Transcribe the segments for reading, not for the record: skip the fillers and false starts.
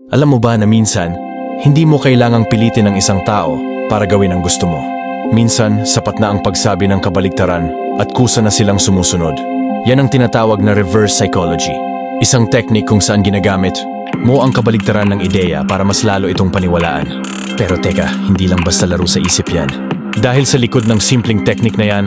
Alam mo ba na minsan, hindi mo kailangang pilitin ang isang tao para gawin ang gusto mo. Minsan, sapat na ang pagsabi ng kabaligtaran at kusa na silang sumusunod. Yan ang tinatawag na reverse psychology. Isang technique kung saan ginagamit mo ang kabaligtaran ng ideya para mas lalo itong paniwalaan. Pero teka, hindi lang basta laro sa isip yan. Dahil sa likod ng simpleng technique na yan,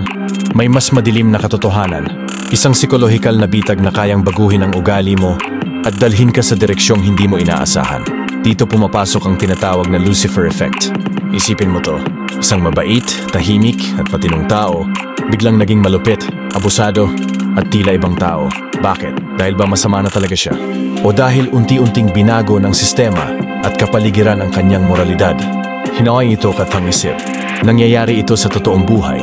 may mas madilim na katotohanan. Isang psikolohikal na bitag na kayang baguhin ang ugali mo at dalhin ka sa direksyong hindi mo inaasahan. Dito pumapasok ang tinatawag na Lucifer effect. Isipin mo to, isang mabait, tahimik at matinong tao, biglang naging malupit, abusado at tila ibang tao. Bakit? Dahil ba masama na talaga siya? O dahil unti-unting binago ng sistema at kapaligiran ang kanyang moralidad? Hinaway ito katang-isip. Nangyayari ito sa totoong buhay.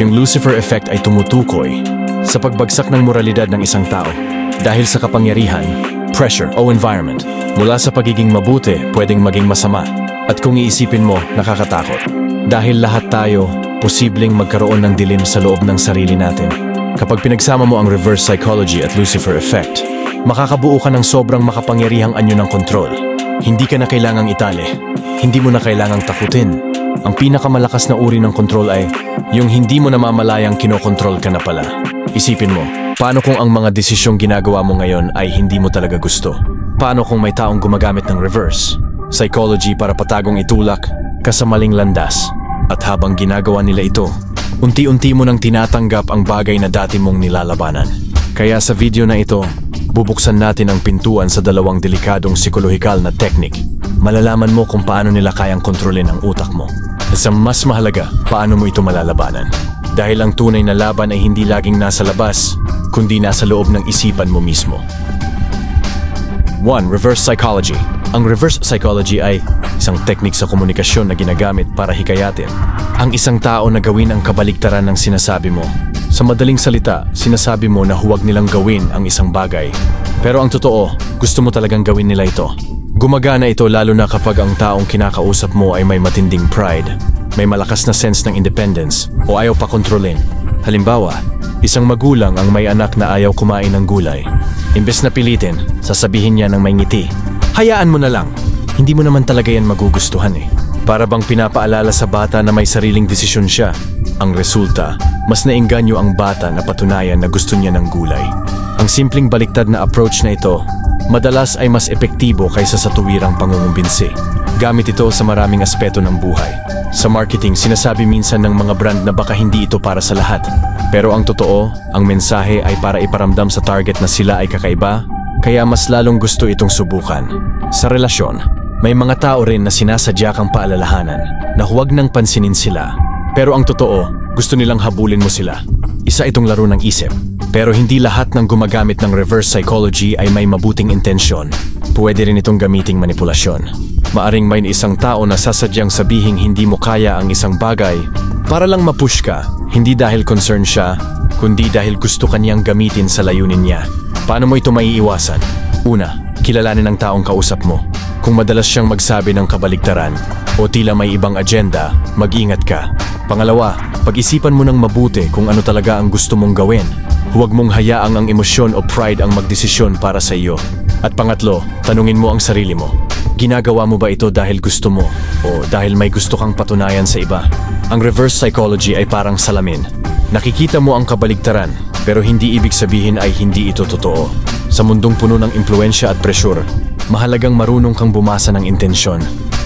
Yung Lucifer effect ay tumutukoy sa pagbagsak ng moralidad ng isang tao dahil sa kapangyarihan, pressure o environment. Mula sa pagiging mabuti, pwedeng maging masama. At kung iisipin mo, nakakatakot. Dahil lahat tayo, posibleng magkaroon ng dilim sa loob ng sarili natin. Kapag pinagsama mo ang reverse psychology at Lucifer effect, makakabuo ka ng sobrang makapangyarihang anyo ng kontrol. Hindi ka na kailangang itali. Hindi mo na kailangang takutin. Ang pinakamalakas na uri ng kontrol ay yung hindi mo namamalayang kinokontrol ka na pala. Isipin mo, paano kung ang mga desisyong ginagawa mo ngayon ay hindi mo talaga gusto? Paano kung may taong gumagamit ng reverse psychology para patagong itulak ka sa maling landas? At habang ginagawa nila ito, unti-unti mo nang tinatanggap ang bagay na dati mong nilalabanan. Kaya sa video na ito, bubuksan natin ang pintuan sa dalawang delikadong psikolohikal na technique. Malalaman mo kung paano nila kayang kontrolin ang utak mo. At sa mas mahalaga, paano mo ito malalabanan. Dahil ang tunay na laban ay hindi laging nasa labas, kundi nasa loob ng isipan mo mismo. 1. Reverse psychology. Ang reverse psychology ay isang teknik sa komunikasyon na ginagamit para hikayatin ang isang tao na gawin ang kabaligtaran ng sinasabi mo. Sa madaling salita, sinasabi mo na huwag nilang gawin ang isang bagay. Pero ang totoo, gusto mo talagang gawin nila ito. Gumagana ito lalo na kapag ang taong kinakausap mo ay may matinding pride, may malakas na sense ng independence o ayaw pa kontrolin. Halimbawa, isang magulang ang may anak na ayaw kumain ng gulay. Imbes na pilitin, sasabihin niya ng may ngiti, "Hayaan mo na lang, hindi mo naman talaga yan magugustuhan eh." Para bang pinapaalala sa bata na may sariling desisyon siya. Ang resulta, mas naengganyo ang bata na patunayan na gusto niya ng gulay. Ang simpleng baliktad na approach na ito, madalas ay mas epektibo kaysa sa tuwirang pangungumbinsi. Gamit ito sa maraming aspeto ng buhay. Sa marketing, sinasabi minsan ng mga brand na baka hindi ito para sa lahat. Pero ang totoo, ang mensahe ay para iparamdam sa target na sila ay kakaiba, kaya mas lalong gusto itong subukan. Sa relasyon, may mga tao rin na sinasadya kang paalalahanan na huwag nang pansinin sila. Pero ang totoo, gusto nilang habulin mo sila. Isa itong laro ng isip. Pero hindi lahat ng gumagamit ng reverse psychology ay may mabuting intensyon. Pwede rin itong gamiting manipulasyon. Maaring may isang tao na sasadyang sabihing hindi mo kaya ang isang bagay para lang mapush ka, hindi dahil concern siya, kundi dahil gusto kanyang gamitin sa layunin niya. Paano mo ito maiiwasan? Una, kilalanin ang taong kausap mo. Kung madalas siyang magsabi ng kabaligtaran o tila may ibang agenda, mag-ingat ka. Pangalawa, pag-isipan mo ng mabuti kung ano talaga ang gusto mong gawin. Huwag mong hayaang ang emosyon o pride ang magdesisyon para sa iyo. At pangatlo, tanungin mo ang sarili mo. Ginagawa mo ba ito dahil gusto mo o dahil may gusto kang patunayan sa iba? Ang reverse psychology ay parang salamin. Nakikita mo ang kabaligtaran, pero hindi ibig sabihin ay hindi ito totoo. Sa mundong puno ng impluensya at pressure, mahalagang marunong kang bumasa ng intensyon.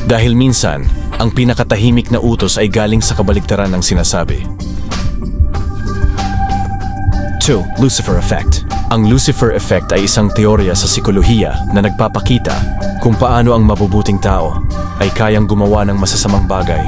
Dahil minsan, ang pinakatahimik na utos ay galing sa kabaligtaran ng sinasabi. 2. Lucifer effect. Ang Lucifer effect ay isang teorya sa psikolohiya na nagpapakita kung paano ang mabubuting tao ay kayang gumawa ng masasamang bagay.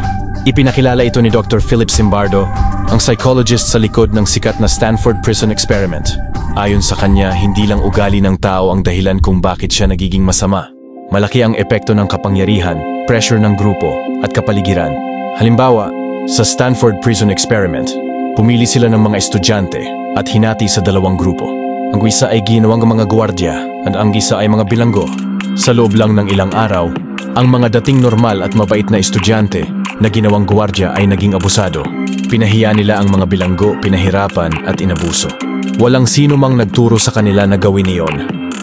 Ipinakilala ito ni Dr. Philip Zimbardo, ang psychologist sa likod ng sikat na Stanford Prison Experiment. Ayon sa kanya, hindi lang ugali ng tao ang dahilan kung bakit siya nagiging masama. Malaki ang epekto ng kapangyarihan, pressure ng grupo, at kapaligiran. Halimbawa, sa Stanford Prison Experiment, pumili sila ng mga estudyante at hinati sa dalawang grupo. Ang isa ay ginawang mga gwardiya at ang isa ay mga bilanggo. Sa loob lang ng ilang araw, ang mga dating normal at mabait na estudyante na ginawang gwardiya ay naging abusado. Pinahiya nila ang mga bilanggo, pinahirapan at inabuso. Walang sino mang nagturo sa kanila na gawin iyon.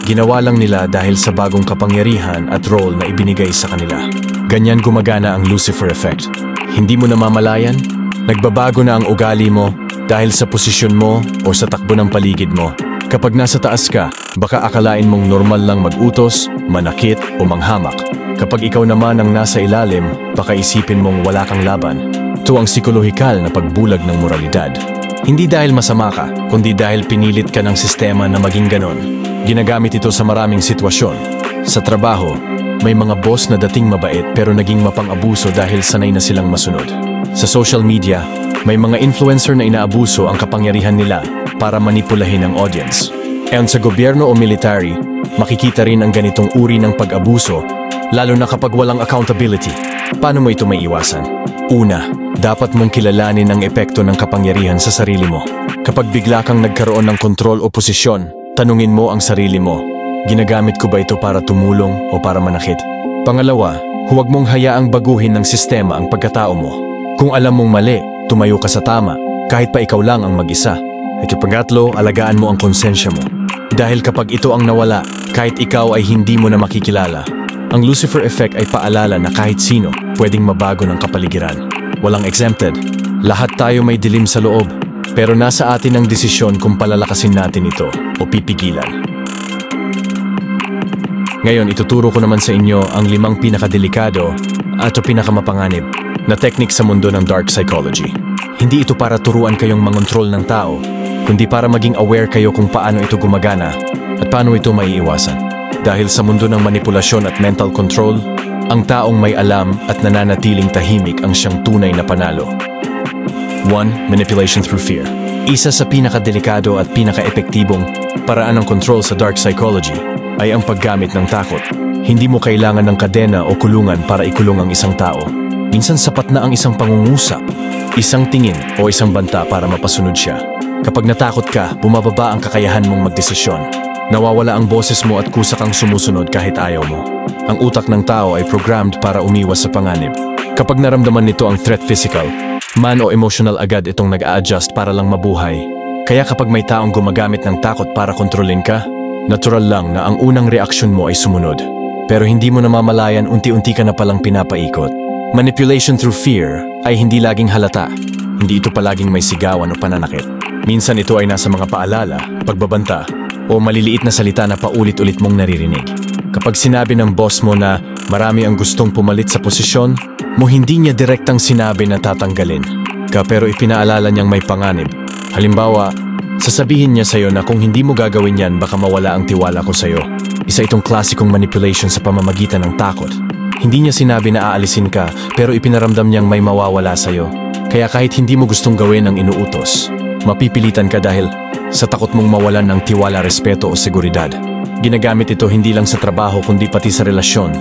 Ginawa lang nila dahil sa bagong kapangyarihan at role na ibinigay sa kanila. Ganyan gumagana ang Lucifer effect. Hindi mo namamalayan? Nagbabago na ang ugali mo dahil sa posisyon mo o sa takbo ng paligid mo. Kapag nasa taas ka, baka akalain mong normal lang mag-utos, manakit o manghamak. Kapag ikaw naman ang nasa ilalim, baka isipin mong wala kang laban. Ito ang psikolohikal na pagbulag ng moralidad. Hindi dahil masama ka, kundi dahil pinilit ka ng sistema na maging ganon. Ginagamit ito sa maraming sitwasyon. Sa trabaho, may mga boss na dating mabait pero naging mapang-abuso dahil sanay na silang masunod. Sa social media, may mga influencer na inaabuso ang kapangyarihan nila para manipulahin ang audience. Ayon sa gobyerno o military, makikita rin ang ganitong uri ng pag-abuso, lalo na kapag walang accountability. Paano mo ito maiiwasan? Una, dapat mong kilalanin ang epekto ng kapangyarihan sa sarili mo. Kapag bigla kang nagkaroon ng kontrol o posisyon, tanungin mo ang sarili mo, ginagamit ko ba ito para tumulong o para manakit? Pangalawa, huwag mong hayaang baguhin ng sistema ang pagkatao mo. Kung alam mong mali, tumayo ka sa tama, kahit pa ikaw lang ang mag-isa. At pangatlo, alagaan mo ang konsensya mo. Dahil kapag ito ang nawala, kahit ikaw ay hindi mo na makikilala. Ang Lucifer effect ay paalala na kahit sino pwedeng mabago ng kapaligiran. Walang exempted. Lahat tayo may dilim sa loob, pero nasa atin ang desisyon kung palalakasin natin ito o pipigilan. Ngayon, ituturo ko naman sa inyo ang 5 pinakadelikado at pinakamapanganib na teknik sa mundo ng dark psychology. Hindi ito para turuan kayong mangontrol ng tao, kundi para maging aware kayo kung paano ito gumagana at paano ito maiiwasan. Dahil sa mundo ng manipulasyon at mental control, ang taong may alam at nananatiling tahimik ang siyang tunay na panalo. 1. Manipulation through fear. Isa sa pinakadelikado at pinaka-epektibong paraan ng control sa dark psychology ay ang paggamit ng takot. Hindi mo kailangan ng kadena o kulungan para ikulong ang isang tao. Minsan sapat na ang isang pangungusap, isang tingin o isang banta para mapasunod siya. Kapag natakot ka, bumababa ang kakayahan mong magdesisyon. Nawawala ang boses mo at kusa kang sumusunod kahit ayaw mo. Ang utak ng tao ay programmed para umiwas sa panganib. Kapag naramdaman nito ang threat physical, man o emotional agad itong nag-a-adjust para lang mabuhay. Kaya kapag may taong gumagamit ng takot para kontrolin ka, natural lang na ang unang reaksyon mo ay sumunod. Pero hindi mo namamalayan unti-unti ka na palang pinapaikot. Manipulation through fear ay hindi laging halata. Hindi ito palaging may sigawan o pananakit. Minsan ito ay nasa mga paalala, pagbabanta, o maliliit na salita na paulit-ulit mong naririnig. Kapag sinabi ng boss mo na marami ang gustong pumalit sa posisyon, mo hindi niya direktang sinabi na tatanggalin ka pero ipinaalala niyang may panganib. Halimbawa, sasabihin niya sa'yo na kung hindi mo gagawin yan baka mawala ang tiwala ko sa'yo. Isa itong klasikong manipulation sa pamamagitan ng takot. Hindi niya sinabi na aalisin ka pero ipinaramdam niyang may mawawala sa'yo. Kaya kahit hindi mo gustong gawin ang inuutos, mapipilitan ka dahil sa takot mong mawalan ng tiwala, respeto o seguridad. Ginagamit ito hindi lang sa trabaho kundi pati sa relasyon.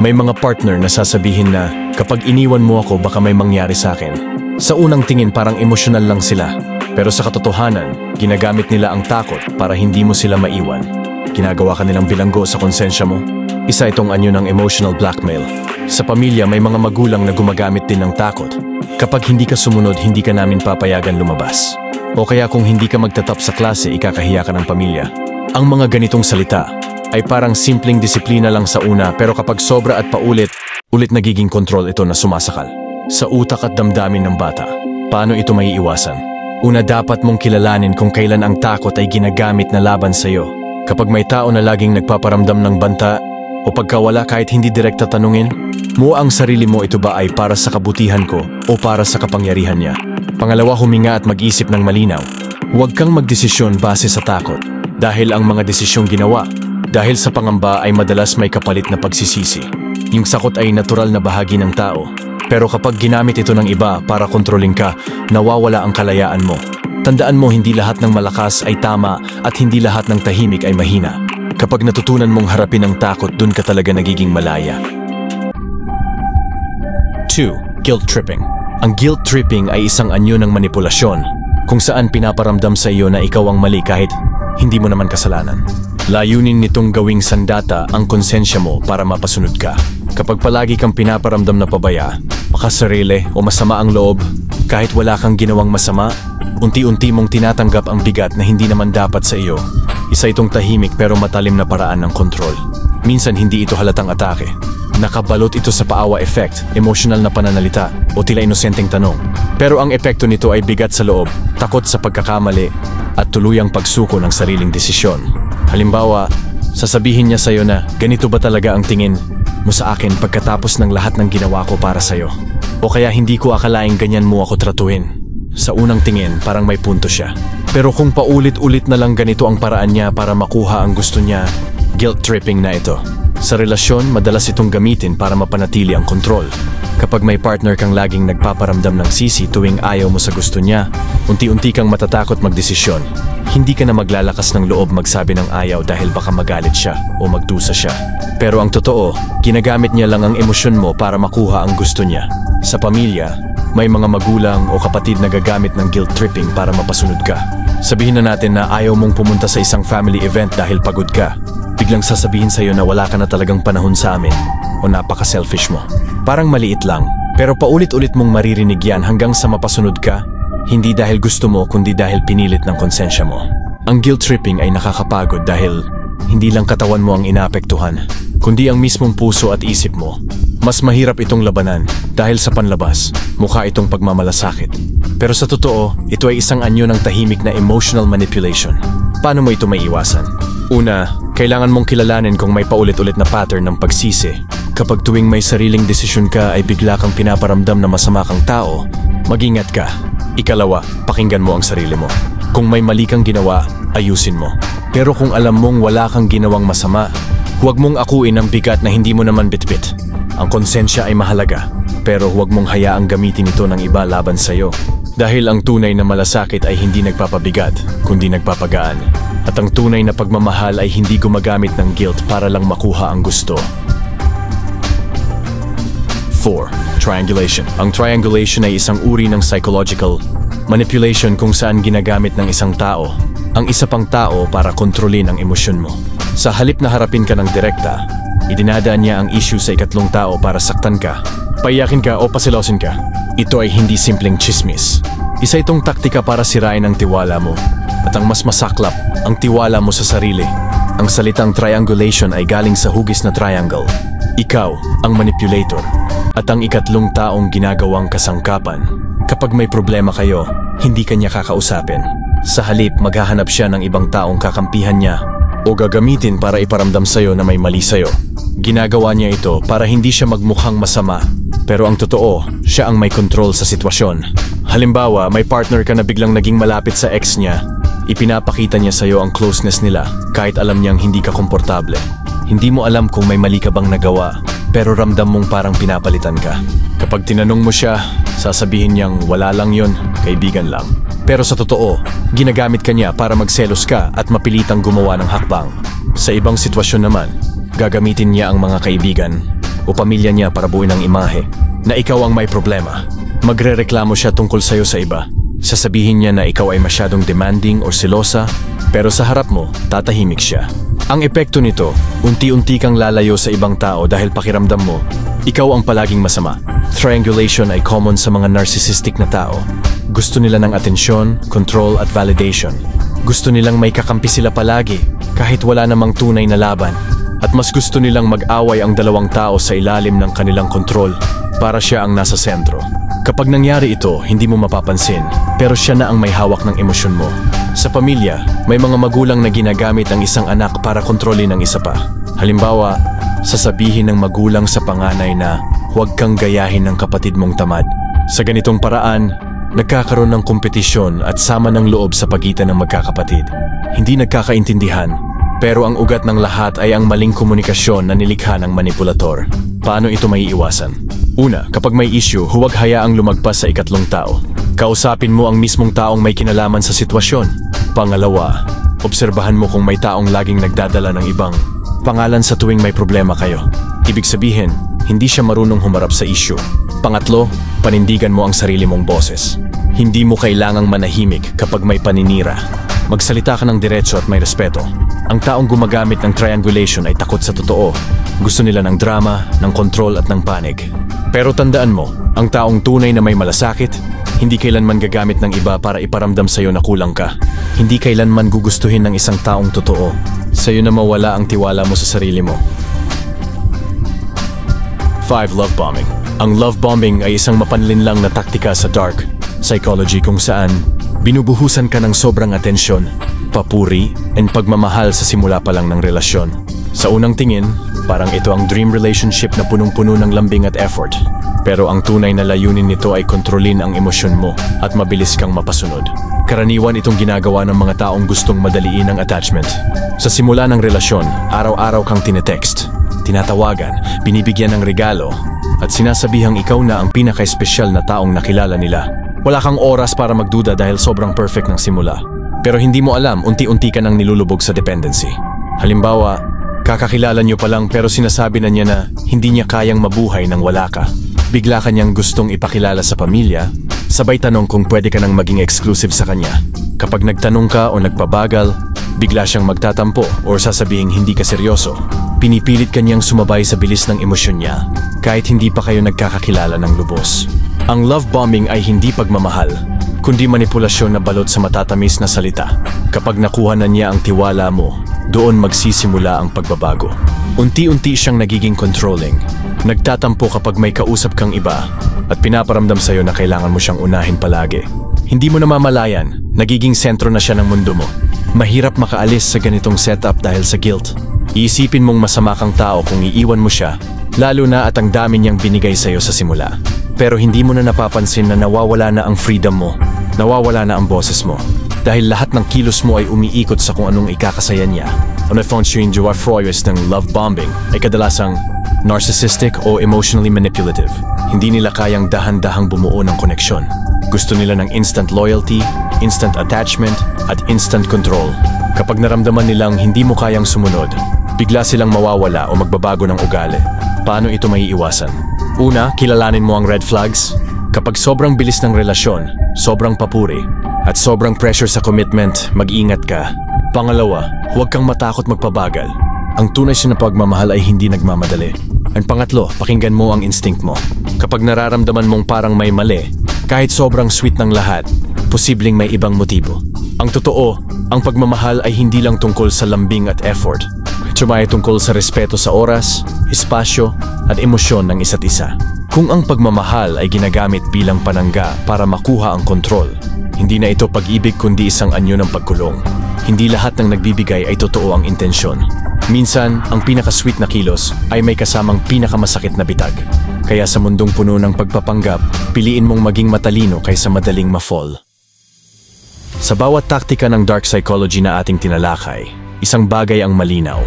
May mga partner na sasabihin na kapag iniwan mo ako baka may mangyari sa akin. Sa unang tingin parang emosyonal lang sila. Pero sa katotohanan, ginagamit nila ang takot para hindi mo sila maiwan. Ginagawa ka nilang bilanggo sa konsensya mo. Isa itong anyo ng emotional blackmail. Sa pamilya may mga magulang na gumagamit din ng takot. Kapag hindi ka sumunod, hindi ka namin papayagan lumabas. O kaya kung hindi ka magtatap sa klase, ikakahiya ka ng pamilya. Ang mga ganitong salita ay parang simpleng disiplina lang sa una pero kapag sobra at paulit, ulit nagiging kontrol ito na sumasakal sa utak at damdamin ng bata. Paano ito maiiwasan? Una, dapat mong kilalanin kung kailan ang takot ay ginagamit na laban sa iyo. Kapag may tao na laging nagpaparamdam ng banta o pagkawala kahit hindi direkta tanungin, mo ang sarili mo, ito ba ay para sa kabutihan ko o para sa kapangyarihan niya? Pangalawa, huminga at mag-isip ng malinaw. Huwag kang magdesisyon base sa takot dahil ang mga desisyong ginawa dahil sa pangamba ay madalas may kapalit na pagsisisi. Yung sakot ay natural na bahagi ng tao. Pero kapag ginamit ito ng iba para kontrolin ka, nawawala ang kalayaan mo. Tandaan mo, hindi lahat ng malakas ay tama at hindi lahat ng tahimik ay mahina. Kapag natutunan mong harapin ang takot, dun ka talaga nagiging malaya. 2. Guilt tripping. Ang guilt tripping ay isang anyo ng manipulasyon kung saan pinaparamdam sa iyo na ikaw ang mali kahit hindi mo naman kasalanan. Layunin nitong gawing sandata ang konsensya mo para mapasunod ka. Kapag palagi kang pinaparamdam na pabaya, makasarili o masama ang loob, kahit wala kang ginawang masama, unti-unti mong tinatanggap ang bigat na hindi naman dapat sa iyo. Isa itong tahimik pero matalim na paraan ng kontrol. Minsan hindi ito halatang atake. Nakabalot ito sa paawa effect, emosyonal na pananalita, o tila inosenteng tanong. Pero ang epekto nito ay bigat sa loob, takot sa pagkakamali, at tuluyang pagsuko ng sariling desisyon. Halimbawa, sasabihin niya sa'yo na ganito ba talaga ang tingin mo sa akin pagkatapos ng lahat ng ginawa ko para sa'yo? O kaya hindi ko akalaing ganyan mo ako tratuhin. Sa unang tingin, parang may punto siya. Pero kung paulit-ulit na lang ganito ang paraan niya para makuha ang gusto niya, guilt tripping na ito. Sa relasyon, madalas itong gamitin para mapanatili ang kontrol. Kapag may partner kang laging nagpaparamdam ng sisi tuwing ayaw mo sa gusto niya, unti-unti kang matatakot magdesisyon. Hindi ka na maglalakas ng loob magsabi ng ayaw dahil baka magalit siya o magdusa siya. Pero ang totoo, ginagamit niya lang ang emosyon mo para makuha ang gusto niya. Sa pamilya, may mga magulang o kapatid na gagamit ng guilt tripping para mapasunod ka. Sabihin na natin na ayaw mong pumunta sa isang family event dahil pagod ka. Biglang sasabihin sa'yo na wala ka na talagang panahon sa amin o napaka-selfish mo. Parang maliit lang, pero paulit-ulit mong maririnig yan hanggang sa mapasunod ka, hindi dahil gusto mo kundi dahil pinilit ng konsensya mo. Ang guilt tripping ay nakakapagod dahil hindi lang katawan mo ang inaapektuhan, kundi ang mismong puso at isip mo. Mas mahirap itong labanan dahil sa panlabas, mukha itong pagmamalasakit. Pero sa totoo, ito ay isang anyo ng tahimik na emotional manipulation. Paano mo ito maiiwasan? Una, kailangan mong kilalanin kung may paulit-ulit na pattern ng pagsisi. Kapag tuwing may sariling desisyon ka ay bigla kang pinaparamdam na masama kang tao, mag-ingat ka. Ikalawa, pakinggan mo ang sarili mo. Kung may mali kang ginawa, ayusin mo. Pero kung alam mong wala kang ginawang masama, huwag mong akuin ang bigat na hindi mo naman bitbit. Ang konsensya ay mahalaga, pero huwag mong hayaang gamitin ito ng iba laban sa'yo. Dahil ang tunay na malasakit ay hindi nagpapabigat, kundi nagpapagaan. At ang tunay na pagmamahal ay hindi gumagamit ng guilt para lang makuha ang gusto. 4. Triangulation. Ang triangulation ay isang uri ng psychological manipulation kung saan ginagamit ng isang tao ang isa pang tao para kontrolin ang emosyon mo. Sa halip na harapin ka ng direkta, idinadaan niya ang issue sa ikatlong tao para saktan ka, paiyakin ka o pasilosin ka. Ito ay hindi simpleng chismis. Isa itong taktika para sirain ang tiwala mo. At ang mas masaklap, ang tiwala mo sa sarili. Ang salitang triangulation ay galing sa hugis na triangle. Ikaw, ang manipulator. At ang ikatlong taong ginagawang kasangkapan. Kapag may problema kayo, hindi kanya kakausapin. Sa halip, maghahanap siya ng ibang taong kakampihan niya o gagamitin para iparamdam sa'yo na may mali sa'yo. Ginagawa niya ito para hindi siya magmukhang masama. Pero ang totoo, siya ang may control sa sitwasyon. Halimbawa, may partner ka na biglang naging malapit sa ex niya. Ipinapakita niya sa'yo ang closeness nila kahit alam niyang hindi ka komportable. Hindi mo alam kung may mali ka bang nagawa, pero ramdam mong parang pinapalitan ka. Kapag tinanong mo siya, sasabihin niyang wala lang yun, kaibigan lang. Pero sa totoo, ginagamit ka niya para magselos ka at mapilitang gumawa ng hakbang. Sa ibang sitwasyon naman, gagamitin niya ang mga kaibigan o pamilya niya para buuin ang imahe na ikaw ang may problema. Magrereklamo siya tungkol sa'yo sa iba. Sasabihin niya na ikaw ay masyadong demanding o selosa, pero sa harap mo, tatahimik siya. Ang epekto nito, unti-unti kang lalayo sa ibang tao dahil pakiramdam mo, ikaw ang palaging masama. Triangulation ay common sa mga narcissistic na tao. Gusto nila ng atensyon, control at validation. Gusto nilang may kakampi sila palagi, kahit wala namang tunay na laban. At mas gusto nilang mag-away ang dalawang tao sa ilalim ng kanilang kontrol para siya ang nasa sentro. Kapag nangyari ito, hindi mo mapapansin, pero siya na ang may hawak ng emosyon mo. Sa pamilya, may mga magulang na ginagamit ang isang anak para kontrolin ang isa pa. Halimbawa, sasabihin ng magulang sa panganay na huwag kang gayahin ng kapatid mong tamad. Sa ganitong paraan, nagkakaroon ng kompetisyon at sama ng loob sa pagitan ng magkakapatid. Hindi nagkakaintindihan, pero ang ugat ng lahat ay ang maling komunikasyon na nilikha ng manipulator. Paano ito maiiwasan? Una, kapag may issue, huwag hayaang lumagpas sa ikatlong tao. Kausapin mo ang mismong taong may kinalaman sa sitwasyon. Pangalawa, obserbahan mo kung may taong laging nagdadala ng ibang pangalan sa tuwing may problema kayo. Ibig sabihin, hindi siya marunong humarap sa issue. Pangatlo, panindigan mo ang sarili mong boses. Hindi mo kailangang manahimik kapag may paninira. Magsalita ka ng diretso at may respeto. Ang taong gumagamit ng triangulation ay takot sa totoo. Gusto nila ng drama, ng kontrol at ng panig. Pero tandaan mo, ang taong tunay na may malasakit, Hindi kailanman gagamit ng iba para iparamdam sa'yo na kulang ka. Hindi kailanman gugustuhin ng isang taong totoo. Sa'yo na mawala ang tiwala mo sa sarili mo. 5. Love bombing. Ang love bombing ay isang mapanlinlang na taktika sa dark psychology kung saan binubuhusan ka ng sobrang atensyon, papuri, and pagmamahal sa simula pa lang ng relasyon. Sa unang tingin, parang ito ang dream relationship na punong-puno ng lambing at effort. Pero ang tunay na layunin nito ay kontrolin ang emosyon mo at mabilis kang mapasunod. Karaniwan itong ginagawa ng mga taong gustong madaliin ang attachment. Sa simula ng relasyon, araw-araw kang tinetext, tinatawagan, binibigyan ng regalo, at sinasabihang ikaw na ang pinaka-espesyal na taong nakilala nila. Wala kang oras para magduda dahil sobrang perfect ng simula. Pero hindi mo alam, unti-unti ka nang nilulubog sa dependency. Halimbawa, kakakilala niyo pa lang pero sinasabi na niya na hindi niya kayang mabuhay nang wala ka. Bigla ka niyang gustong ipakilala sa pamilya, sabay tanong kung pwede ka nang maging exclusive sa kanya. Kapag nagtanong ka o nagpabagal, bigla siyang magtatampo o sasabihing hindi ka seryoso. Pinipilit ka niyang sumabay sa bilis ng emosyon niya, kahit hindi pa kayo nagkakakilala ng lubos. Ang love bombing ay hindi pagmamahal, kundi manipulasyon na balot sa matatamis na salita. Kapag nakuha na niya ang tiwala mo, doon magsisimula ang pagbabago. Unti-unti siyang nagiging controlling. Nagtatampo kapag may kausap kang iba at pinaparamdam sa'yo na kailangan mo siyang unahin palagi. Hindi mo namamalayan, nagiging sentro na siya ng mundo mo. Mahirap makaalis sa ganitong setup dahil sa guilt. Iisipin mong masama kang tao kung iiwan mo siya, lalo na at ang dami niyang binigay sa'yo sa simula. Pero hindi mo na napapansin na nawawala na ang freedom mo, nawawala na ang boses mo. Dahil lahat ng kilos mo ay umiikot sa kung anong ikakasaya niya. Ang nafonsyuin Joa Froyos ng love bombing ay kadalasang narcissistic o emotionally manipulative. Hindi nila kayang dahan-dahang bumuo ng koneksyon. Gusto nila ng instant loyalty, instant attachment, at instant control. Kapag naramdaman nilang hindi mo kayang sumunod, bigla silang mawawala o magbabago ng ugali. Paano ito maiiwasan? Una, kilalanin mo ang red flags. Kapag sobrang bilis ng relasyon, sobrang papuri, at sobrang pressure sa commitment, mag-ingat ka. Pangalawa, huwag kang matakot magpabagal. Ang tunay na pagmamahal ay hindi nagmamadali. Ang pangatlo, pakinggan mo ang instinct mo. Kapag nararamdaman mong parang may mali, kahit sobrang sweet ng lahat, posibleng may ibang motibo. Ang totoo, ang pagmamahal ay hindi lang tungkol sa lambing at effort. Ito tungkol sa respeto sa oras, espasyo, at emosyon ng isa't isa. Kung ang pagmamahal ay ginagamit bilang panangga para makuha ang kontrol, hindi na ito pag-ibig kundi isang anyo ng pagkulong. Hindi lahat ng nagbibigay ay totoo ang intensyon. Minsan, ang pinaka-sweet na kilos ay may kasamang pinakamasakit na bitag. Kaya sa mundong puno ng pagpapanggap, piliin mong maging matalino kaysa madaling ma-fall. Sa bawat taktika ng dark psychology na ating tinalakay, isang bagay ang malinaw.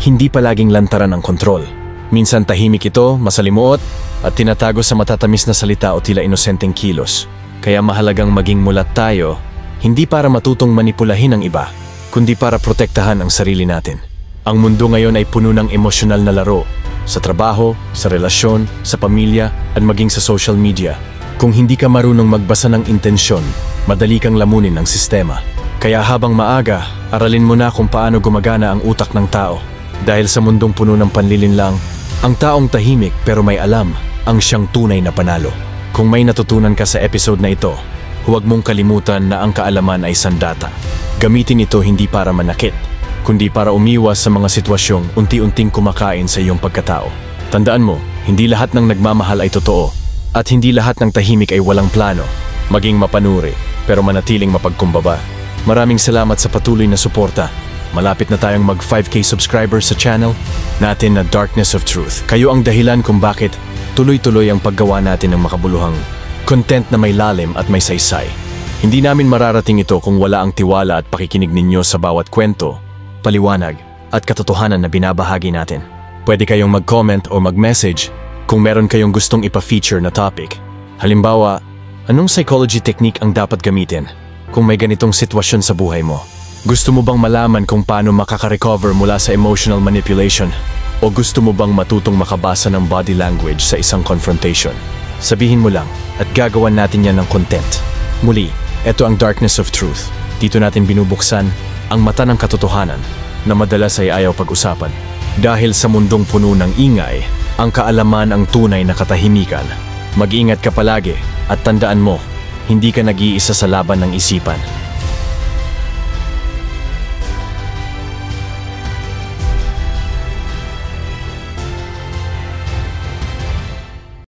Hindi palaging lantaran ang kontrol. Minsan tahimik ito, masalimuot, at tinatago sa matatamis na salita o tila inosenteng kilos. Kaya mahalagang maging mulat tayo, hindi para matutong manipulahin ang iba, kundi para protektahan ang sarili natin. Ang mundo ngayon ay puno ng emosyonal na laro, sa trabaho, sa relasyon, sa pamilya, at maging sa social media. Kung hindi ka marunong magbasa ng intensyon, madali kang lamunin ng sistema. Kaya habang maaga, aralin mo na kung paano gumagana ang utak ng tao. Dahil sa mundong puno ng panlilinlang, ang taong tahimik pero may alam, ang siyang tunay na panalo. Kung may natutunan ka sa episode na ito, huwag mong kalimutan na ang kaalaman ay sandata. Gamitin ito hindi para manakit, kundi para umiwas sa mga sitwasyong unti-unting kumakain sa iyong pagkatao. Tandaan mo, hindi lahat ng nagmamahal ay totoo, at hindi lahat ng tahimik ay walang plano. Maging mapanuri, pero manatiling mapagkumbaba. Maraming salamat sa patuloy na suporta. Malapit na tayong mag 5K subscribers sa channel natin na Darkness of Truth. Kayo ang dahilan kung bakit tuloy-tuloy ang paggawa natin ng makabuluhang content na may lalim at may saysay. Hindi namin mararating ito kung wala ang tiwala at pakikinig ninyo sa bawat kwento, paliwanag, at katotohanan na binabahagi natin. Pwede kayong mag-comment o mag-message kung meron kayong gustong ipa-feature na topic. Halimbawa, anong psychology technique ang dapat gamitin kung may ganitong sitwasyon sa buhay mo? Gusto mo bang malaman kung paano makaka-recover mula sa emotional manipulation? O gusto mo bang matutong makabasa ng body language sa isang confrontation? Sabihin mo lang at gagawan natin yan ng content. Muli, ito ang Darkness of Truth. Dito natin binubuksan ang mata ng katotohanan na madalas ay ayaw pag-usapan. Dahil sa mundong puno ng ingay, ang kaalaman ang tunay na katahimikan. Mag-ingat ka palagi at tandaan mo, hindi ka nag-iisa sa laban ng isipan.